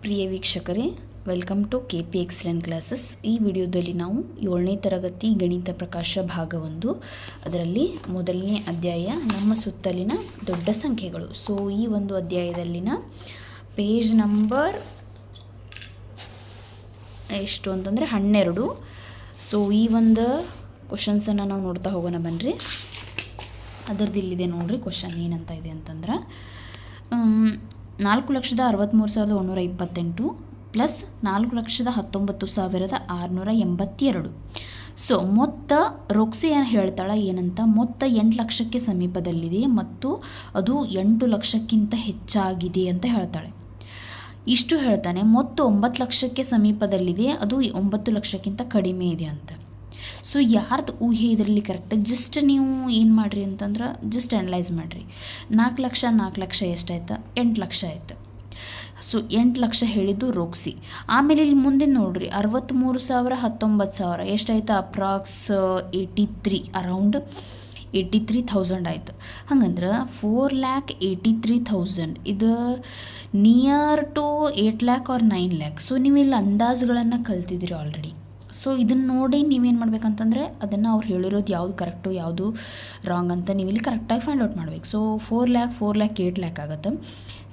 ಪ್ರಿಯ ವೀಕ್ಷಕರೇ, welcome to KP excellent classes. ಈ ವಿಡಿಯೋದಲ್ಲಿ ನಾವು 7ನೇ ತರಗತಿ ಗಣಿತ ಪ್ರಕಾಶ ಭಾಗ 1 ಅದರಲ್ಲಿ ಮೊದಲನೇ ಅಧ್ಯಾಯ ನಮ್ಮ ಸುತ್ತಲಿನ ದೊಡ್ಡ ಸಂಖ್ಯೆಗಳು. ಸೊ ಈ ಒಂದು ಅಧ್ಯಾಯದಲ್ಲಿನ ಪೇಜ್ ನಂಬರ್ ಎಷ್ಟು ಅಂತಂದರೆ 12. ಸೊ ಈ ಒಂದು ಕ್ವಶನ್ಸನ್ನು ನಾವು ನೋಡ್ತಾ ಹೋಗೋಣ ಬನ್ನಿರಿ. ಅದರದ್ದು ಇಲ್ಲಿದೆ ನೋಡಿರಿ ಕ್ವಶನ್ ಏನಂತ ಇದೆ ಅಂತಂದ್ರೆ 4,63,128 ಪ್ಲಸ್ 4,19,682. ಸೊ ಮೊತ್ತ ರೋಕ್ಸಿ ಹೇಳ್ತಾಳೆ ಏನಂತ, ಮೊತ್ತ 8 ಲಕ್ಷಕ್ಕೆ ಸಮೀಪದಲ್ಲಿದೆ ಮತ್ತು ಅದು 8 ಲಕ್ಷಕ್ಕಿಂತ ಹೆಚ್ಚಾಗಿದೆ ಅಂತ ಹೇಳ್ತಾಳೆ. ಇಷ್ಟು ಹೇಳ್ತಾನೆ. ಮೊತ್ತ 9 ಲಕ್ಷಕ್ಕೆ ಸಮೀಪದಲ್ಲಿದೆ, ಅದು 9 ಲಕ್ಷಕ್ಕಿಂತ ಕಡಿಮೆ ಇದೆ ಅಂತ. ಸೊ ಯಾರ್ದು ಊಹೆ ಇದರಲ್ಲಿ ಕರೆಕ್ಟ್? ಜಸ್ಟ್ ನೀವು ಏನು ಮಾಡಿರಿ ಅಂತಂದ್ರೆ ಜಸ್ಟ್ ಅನಲೈಸ್ ಮಾಡಿರಿ. 4 ಲಕ್ಷ ಎಷ್ಟಾಯ್ತು? 8 ಲಕ್ಷ ಆಯ್ತು. ಸೊ 8 ಲಕ್ಷ ಹೇಳಿದ್ದು ರೋಕ್ಸಿ. ಆಮೇಲೆ ಇಲ್ಲಿ ಮುಂದೆ ನೋಡ್ರಿ 63,000 19,000 ಎಷ್ಟಾಯ್ತು? ಅಪ್ರಾಕ್ಸ್ 83, ಅರೌಂಡ್ 83,000 ಆಯಿತು. ಹಂಗಂದ್ರೆ 4,83,000 ಇದು near to 8 lakh or 9 lakh. So ನೀವು ಇಲ್ಲಿ ಅಂದಾಜುಗಳನ್ನು ಕಲ್ತಿದ್ರಿ ಆಲ್ರೆಡಿ. ಸೊ ಇದನ್ನು ನೋಡಿ ನೀವೇನು ಮಾಡ್ಬೇಕಂತಂದರೆ ಅದನ್ನು ಅವ್ರು ಹೇಳಿರೋದು ಯಾವುದು ಕರೆಕ್ಟು ಯಾವುದು ರಾಂಗ್ ಅಂತ ನೀವಿಲ್ಲಿ ಕರೆಕ್ಟಾಗಿ ಫೈಂಡ್ ಔಟ್ ಮಾಡ್ಬೇಕು. ಸೊ 4 ಲ್ಯಾಕ್ 8 ಲ್ಯಾಕ್ ಆಗುತ್ತೆ.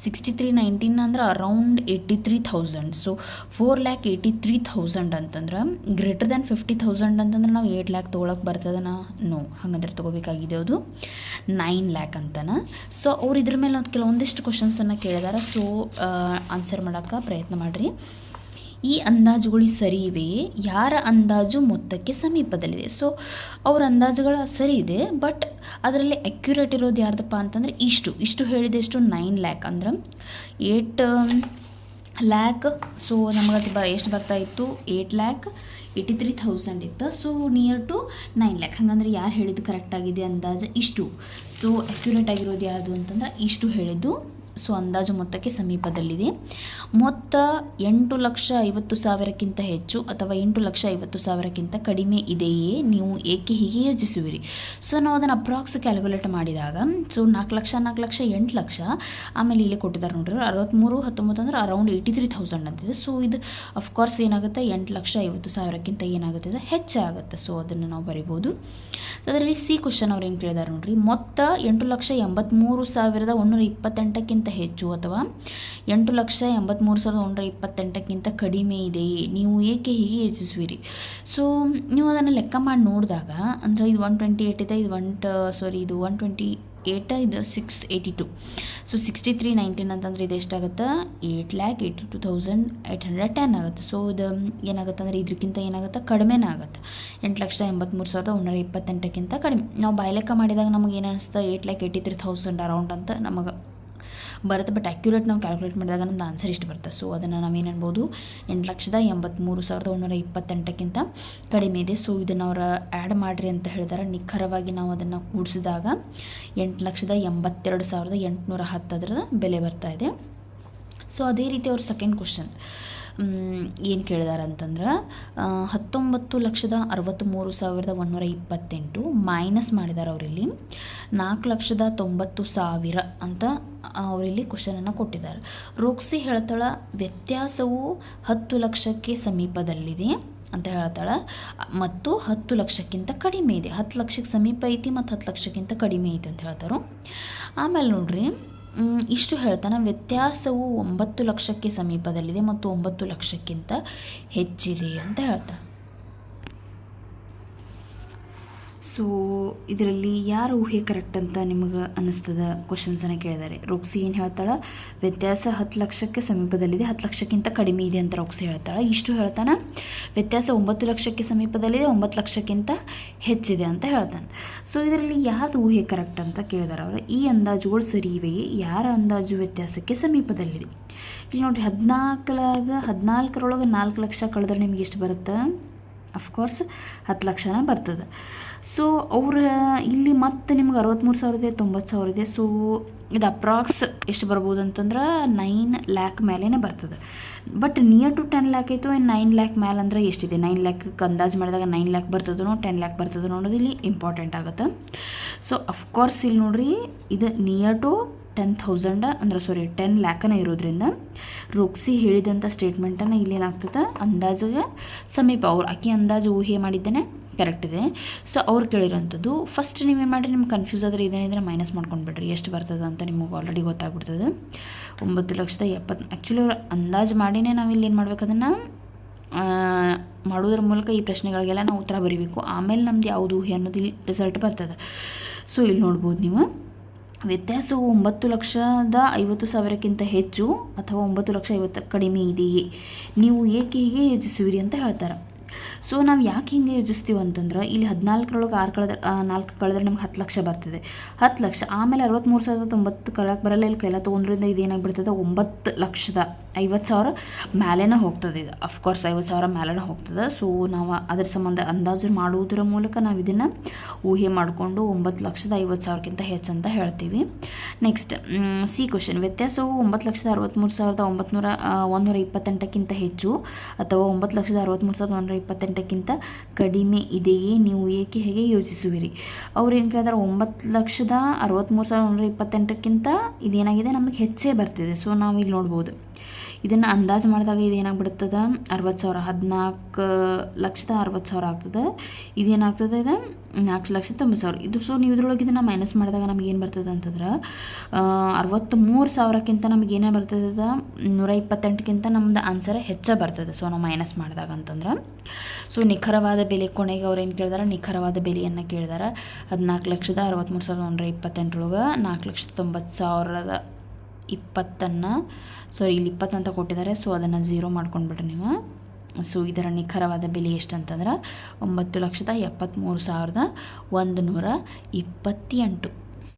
6319 ಅಂದ್ರೆ ಅರೌಂಡ್ 83,000. ಸೊ 4,83,000 ಅಂತಂದ್ರೆ ಗ್ರೇಟರ್ ದ್ಯಾನ್ 50,000 ಅಂತಂದ್ರೆ ನಾವು 8 ಲ್ಯಾಕ್ ತೊಗೊಳಕ್ಕೆ ಬರ್ತದನ? ನೋ, ಹಾಗಂದ್ರೆ ತೊಗೋಬೇಕಾಗಿದೆ ಅದು 9 ಲ್ಯಾಕ್ ಅಂತಾನೆ. ಸೊ ಅವ್ರು ಇದ್ರ ಮೇಲೆ ಕೆಲವೊಂದಿಷ್ಟು ಕ್ವಶನ್ಸನ್ನು ಕೇಳಿದಾರೆ. ಸೊ ಆನ್ಸರ್ ಮಾಡೋಕ್ಕೆ ಪ್ರಯತ್ನ ಮಾಡಿರಿ. ಈ ಅಂದಾಜುಗಳು ಸರಿ ಇವೆಯೇ? ಯಾರ ಅಂದಾಜು ಮೊತ್ತಕ್ಕೆ ಸಮೀಪದಲ್ಲಿದೆ? ಸೊ ಅವ್ರ ಅಂದಾಜುಗಳು ಸರಿ ಇದೆ, ಬಟ್ ಅದರಲ್ಲಿ ಅಕ್ಯುರೇಟ್ ಇರೋದು ಯಾರ್ದಪ್ಪ ಅಂತಂದರೆ ಇಷ್ಟು ಹೇಳಿದೆ. ಎಷ್ಟು? 9 ಲ್ಯಾಕ್ ಅಂದ್ರೆ 8 ಲ್ಯಾಕ್. ಸೊ ನಮಗೆ ಎಷ್ಟು ಬರ್ತಾ ಇತ್ತು? 8,83,000 ಇತ್ತು. So near to 9 lakh. ಹಾಗಂದ್ರೆ ಯಾರು ಹೇಳಿದ್ದು ಕರೆಕ್ಟಾಗಿದೆ ಅಂದಾಜು? ಇಷ್ಟು. ಸೊ ಅಕ್ಯುರೇಟ್ ಆಗಿರೋದು ಯಾವುದು ಅಂತಂದ್ರೆ ಇಷ್ಟು ಹೇಳಿದ್ದು. ಸೊ ಅಂದಾಜು ಮೊತ್ತಕ್ಕೆ ಸಮೀಪದಲ್ಲಿದೆ. ಮೊತ್ತ 8,50,000ಕ್ಕಿಂತ ಹೆಚ್ಚು ಅಥವಾ 8,50,000ಕ್ಕಿಂತ ಕಡಿಮೆ ಇದೆಯೇ? ನೀವು ಏಕೆ ಹೀಗೆ ಯೋಚಿಸುವಿರಿ? ಸೊ ನಾವು ಅದನ್ನು ಅಪ್ರಾಕ್ಸ್ ಕ್ಯಾಲ್ಕುಲೇಟ್ ಮಾಡಿದಾಗ ಸೊ 4 ಲಕ್ಷ 8 ಲಕ್ಷ ಆಮೇಲೆ ಇಲ್ಲಿ ಕೊಟ್ಟಿದ್ದಾರೆ ನೋಡ್ರಿ 63 19 ಅಂದ್ರೆ ಅರೌಂಡ್ 83,000 ಅಂತಿದೆ. ಸೊ ಇದು ಅಫ್ಕೋರ್ಸ್ ಏನಾಗುತ್ತೆ? 8,50,000ಕ್ಕಿಂತ ಏನಾಗುತ್ತೆ? ಹೆಚ್ಚಾಗುತ್ತೆ. ಸೊ ಅದನ್ನು ನಾವು ಬರಿಬೋದು. ಅದರಲ್ಲಿ ಸಿ ಕ್ವಶನ್ ಅವ್ರು ಏನು ಕೇಳಿದಾರೆ ನೋಡ್ರಿ, ಮೊತ್ತ 8,83,128ಕ್ಕಿಂತ ಹೆಚ್ಚು ಅಥವಾ 8,83,128ಕ್ಕಿಂತ ಕಡಿಮೆ ಇದೆಯೇ? ನೀವು ಏಕೆ ಹೀಗೆ ಯೋಚಿಸುವಿರಿ? ಸೊ ನೀವು ಅದನ್ನು ಲೆಕ್ಕ ಮಾಡಿ ನೋಡಿದಾಗ ಅಂದರೆ ಇದು 128 ಇದೆ, ಇದು 128 ಇದು 682. ಸೊ 6319 ಅಂತಂದರೆ ಇದು ಎಷ್ಟಾಗುತ್ತೆ? 8,82,810 ಆಗುತ್ತೆ. ಸೊ ಇದು ಏನಾಗುತ್ತೆ ಅಂದರೆ ಇದಕ್ಕಿಂತ ಏನಾಗುತ್ತೆ? ಕಡಿಮೆನೇ ಆಗುತ್ತೆ. 8,83,128ಕ್ಕಿಂತ ಕಡಿಮೆ. ನಾವು ಬಾಯ್ಲೆಕ್ಕ ಮಾಡಿದಾಗ ನಮಗೆ ಏನು ಅನಿಸ್ತಾ? 8,83,000 ಅರೌಂಡ್ ಅಂತ ನಮಗೆ ಬರುತ್ತೆ. ಬಟ್ ಅಕ್ಯುರೇಟ್ ನಾವು ಕ್ಯಾಲ್ಕುಲೇಟ್ ಮಾಡಿದಾಗ ನಮ್ದು ಆನ್ಸರ್ ಇಷ್ಟು ಬರುತ್ತೆ. ಸೊ ಅದನ್ನು ನಾವೇನು ಅನ್ಬೋದು? 8,83,128ಕ್ಕಿಂತ ಕಡಿಮೆ ಇದೆ. ಸೊ ಇದನ್ನು ಅವರು ಆ್ಯಡ್ ಮಾಡಿರಿ ಅಂತ ಹೇಳಿದಾರೆ. ನಿಖರವಾಗಿ ನಾವು ಅದನ್ನು ಕೂಡಿಸಿದಾಗ 8,82,810 ಅದರ ಬೆಲೆ ಬರ್ತಾ ಇದೆ. ಸೊ ಅದೇ ರೀತಿ ಅವ್ರ ಸೆಕೆಂಡ್ ಕ್ವಶನ್ ಏನು ಕೇಳಿದಾರೆ ಅಂತಂದ್ರೆ 19,63,128 ಮೈನಸ್ ಮಾಡಿದ್ದಾರೆ ಅವರಿಲ್ಲಿ 4,90,000 ಅಂತ ಅವರಿಲ್ಲಿ ಕ್ವಶನನ್ನು ಕೊಟ್ಟಿದ್ದಾರೆ. ರೋಕ್ಸಿ ಹೇಳ್ತಾಳೆ ವ್ಯತ್ಯಾಸವು 10 ಲಕ್ಷಕ್ಕೆ ಸಮೀಪದಲ್ಲಿದೆ ಅಂತ ಹೇಳ್ತಾಳೆ ಮತ್ತು 10 ಲಕ್ಷಕ್ಕಿಂತ ಕಡಿಮೆ ಇದೆ. 10 ಲಕ್ಷಕ್ಕೆ ಸಮೀಪ ಐತಿ ಮತ್ತು 10 ಲಕ್ಷಕ್ಕಿಂತ ಕಡಿಮೆ ಐತಿ ಅಂತ ಹೇಳ್ತಾರೆ. ಆಮೇಲೆ ನೋಡ್ರಿ ಇಷ್ಟು ಹೇಳ್ತಾನೆ, ವ್ಯತ್ಯಾಸವು 9 ಲಕ್ಷಕ್ಕೆ ಸಮೀಪದಲ್ಲಿದೆ ಮತ್ತು 9 ಲಕ್ಷಕ್ಕಿಂತ ಹೆಚ್ಚಿದೆ ಅಂತ ಹೇಳ್ತಾನೆ. ಸೊ ಇದರಲ್ಲಿ ಯಾರು ಊಹೆ ಕರೆಕ್ಟ್ ಅಂತ ನಿಮಗೆ ಅನ್ನಿಸ್ತದೆ? ಕ್ವಶನ್ಸನ್ನು ಕೇಳಿದ್ದಾರೆ. ರೋಕ್ಸಿ ಏನು ಹೇಳ್ತಾಳೆ? ವ್ಯತ್ಯಾಸ 10 ಲಕ್ಷಕ್ಕೆ ಸಮೀಪದಲ್ಲಿದೆ, 10 ಲಕ್ಷಕ್ಕಿಂತ ಕಡಿಮೆ ಇದೆ ಅಂತ ರೋಕ್ಸಿ ಹೇಳ್ತಾಳೆ. ಇಷ್ಟು ಹೇಳ್ತಾನೆ, ವ್ಯತ್ಯಾಸ 9 ಲಕ್ಷಕ್ಕೆ ಸಮೀಪದಲ್ಲಿದೆ, 9 ಲಕ್ಷಕ್ಕಿಂತ ಹೆಚ್ಚಿದೆ ಅಂತ ಹೇಳ್ತಾನೆ. ಸೊ ಇದರಲ್ಲಿ ಯಾರ್ದು ಊಹೆ ಕರೆಕ್ಟ್ ಅಂತ ಕೇಳಿದಾರೆ ಅವರು. ಈ ಅಂದಾಜುಗಳು ಸರಿ ಇವೆಯೇ? ಯಾರ ಅಂದಾಜು ವ್ಯತ್ಯಾಸಕ್ಕೆ ಸಮೀಪದಲ್ಲಿದೆ? ಇಲ್ಲಿ ನೋಡಿರಿ 14ರೊಳಗೆ 4 ಲಕ್ಷ ಕಳೆದ್ರೆ ನಿಮಗೆ ಎಷ್ಟು ಬರುತ್ತೆ? ಅಫ್ಕೋರ್ಸ್ 10 ಲಕ್ಷನೇ ಬರ್ತದೆ. ಸೊ ಅವ್ರು ಇಲ್ಲಿ ಮತ್ತೆ ನಿಮ್ಗೆ 63,000 ಇದೆ, 90,000 ಇದೆ. ಸೊ ಇದು ಅಪ್ರಾಕ್ಸ್ ಎಷ್ಟು ಬರ್ಬೋದು ಅಂತಂದ್ರೆ 9 ಲ್ಯಾಕ್ ಮೇಲೇ ಬರ್ತದೆ. ಬಟ್ ನಿಯರ್ ಟು 10 ಲ್ಯಾಕ್ ಆಯಿತು. 9 ಲ್ಯಾಕ್ ಮೇಲೆ ಅಂದರೆ ಎಷ್ಟಿದೆ? 9 ಲ್ಯಾಕ್ ಅಂದಾಜು ಮಾಡಿದಾಗ 9 ಲ್ಯಾಕ್ ಬರ್ತದೋ 10 ಲ್ಯಾಕ್ ಬರ್ತದೋ ಅನ್ನೋದು ಇಲ್ಲಿ ಇಂಪಾರ್ಟೆಂಟ್ ಆಗುತ್ತೆ. ಸೊ ಅಫ್ಕೋರ್ಸ್ ಇಲ್ಲಿ ನೋಡ್ರಿ ಇದು ನಿಯರ್ ಟು 10,000 ಅಂದ್ರೆ 10 ಲ್ಯಾಕನ ಇರೋದ್ರಿಂದ ರೋಕ್ಸಿ ಹೇಳಿದಂಥ ಸ್ಟೇಟ್ಮೆಂಟನ್ನು ಇಲ್ಲೇನಾಗ್ತದೆ ಅಂದಾಜಿಗೆ ಸಮೀಪ ಆಕೆ ಅಂದಾಜು ಊಹೆ ಮಾಡಿದ್ದೇನೆ ಕರೆಕ್ಟ್ ಇದೆ. ಸೊ ಅವ್ರು ಕೇಳಿರೋಂಥದ್ದು ಫಸ್ಟ್ ನೀವೇನು ಮಾಡಿರಿ, ನಿಮ್ಗೆ ಕನ್ಫ್ಯೂಸ್ ಆದರೆ ಇದೇನಿದ್ರೆ ಮೈನಸ್ ಮಾಡ್ಕೊಂಡ್ಬಿಡ್ರಿ ಎಷ್ಟು ಬರ್ತದೆ ಅಂತ ನಿಮಗೆ ಆಲ್ರೆಡಿ ಗೊತ್ತಾಗ್ಬಿಡ್ತದೆ. 9,70,000 ಆ್ಯಕ್ಚುಲಿ ಅವ್ರು ಅಂದಾಜು ಮಾಡಿನೇ ನಾವಿಲ್ಲಿ ಏನು ಮಾಡ್ಬೇಕು, ಅದನ್ನು ಮಾಡೋದ್ರ ಮೂಲಕ ಈ ಪ್ರಶ್ನೆಗಳಿಗೆಲ್ಲ ನಾವು ಉತ್ತರ ಬರೀಬೇಕು. ಆಮೇಲೆ ನಮ್ದು ಯಾವುದು ಊಹೆ ಅನ್ನೋದು ಇಲ್ಲಿ ರಿಸಲ್ಟ್ ಬರ್ತದೆ. ಸೊ ಇಲ್ಲಿ ನೋಡ್ಬೋದು ನೀವು, ವ್ಯತ್ಯಾಸವು 9,50,000ಕ್ಕಿಂತ ಹೆಚ್ಚು ಅಥವಾ 9,50,000 ಕಡಿಮೆ ಇದೆಯೇ, ನೀವು ಏಕೆ ಹೀಗೆ ಯೋಚಿಸುವಿರಿ ಅಂತ ಹೇಳ್ತಾರೆ. ಸೊ ನಾವು ಯಾಕೆ ಹಿಂಗೆ ಯೋಚಿಸ್ತೀವಿ ಅಂತಂದ್ರೆ ಇಲ್ಲಿ 14ರೊಳಗೆ 4 ಕಳೆದ್ರೆ ನಮ್ಗೆ 10 ಲಕ್ಷ ಬರ್ತದೆ. 10 ಲಕ್ಷ ಆಮೇಲೆ 63,900 ಕಳೆಯೋಕೆ ಬರಲ್ಲ, ಇಲ್ಲಿ ಕೈಲ ತೊಗೊಂಡ್ರಿಂದ ಇದು ಏನಾಗ್ಬಿಡ್ತದೆ 9,50,000 ಮೇಲೆನೇ ಹೋಗ್ತದೆ. ಇದು ಅಫ್ಕೋರ್ಸ್ 50,000 ಮೇಲೆನೇ ಹೋಗ್ತದೆ. ಸೊ ನಾವು ಅದ್ರ ಸಂಬಂಧ ಅಂದಾಜು ಮಾಡುವುದರ ಮೂಲಕ ನಾವು ಇದನ್ನು ಊಹೆ ಮಾಡಿಕೊಂಡು 9,50,000ಕ್ಕಿಂತ ಹೆಚ್ಚಂತ ಹೇಳ್ತೀವಿ. ನೆಕ್ಸ್ಟ್ ಸಿ ಕ್ವಶನ್, ವ್ಯತ್ಯಾಸವು 9,63,128ಕ್ಕಿಂತ ಹೆಚ್ಚು ಅಥವಾ 9,63,128ಕ್ಕಿಂತ ಕಡಿಮೆ ಇದೆಯೇ, ನೀವು ಏಕೆ ಹೇಗೆ ಯೋಚಿಸುವಿರಿ. ಅವ್ರು ಏನು ಕೇಳಿದಾರೆ, 9,63,128ಕ್ಕಿಂತ ಇದೇನಾಗಿದೆ ನಮಗೆ ಹೆಚ್ಚೇ ಬರ್ತಿದೆ. ಸೊ ನಾವು ಇಲ್ಲಿ ನೋಡ್ಬೋದು, ಇದನ್ನು ಅಂದಾಜು ಮಾಡಿದಾಗ ಇದೇನಾಗ್ಬಿಡ್ತದೆ 60,000, 14,60,000 ಆಗ್ತದೆ. ಇದೇನಾಗ್ತದೆ, ಇದು 4,90,000 ಇದು. ಸೊ ನೀವು ಇದ್ರೊಳಗೆ ಇದನ್ನು ಮೈನಸ್ ಮಾಡಿದಾಗ ನಮ್ಗೆ ಏನು ಬರ್ತದೆ ಅಂತಂದ್ರೆ 63,000ಕ್ಕಿಂತ ನಮಗೇನೇ ಬರ್ತದೆ, 128ಕ್ಕಿಂತ ನಮ್ದು ಆನ್ಸರ್ ಹೆಚ್ಚ ಬರ್ತದೆ. ಸೊ ನಾವು ಮೈನಸ್ ಮಾಡಿದಾಗ ಅಂತಂದ್ರೆ, ಸೊ ನಿಖರವಾದ ಬೆಲೆ ಕೊನೆಗೆ ಅವ್ರು ಏನು ಕೇಳಿದಾರೆ, ನಿಖರವಾದ ಬೆಲೆಯನ್ನು ಕೇಳಿದಾರೆ. 14,63,128 4,90,020 ಇಲ್ಲಿ 20 ಅಂತ ಕೊಟ್ಟಿದ್ದಾರೆ. ಸೊ ಅದನ್ನು 0 ಮಾಡ್ಕೊಂಡ್ಬಿಟ್ರೆ ನೀವು. ಸೊ ಇದರ ನಿಖರವಾದ ಬೆಲೆ ಎಷ್ಟು ಅಂತಂದ್ರೆ 9,73,128.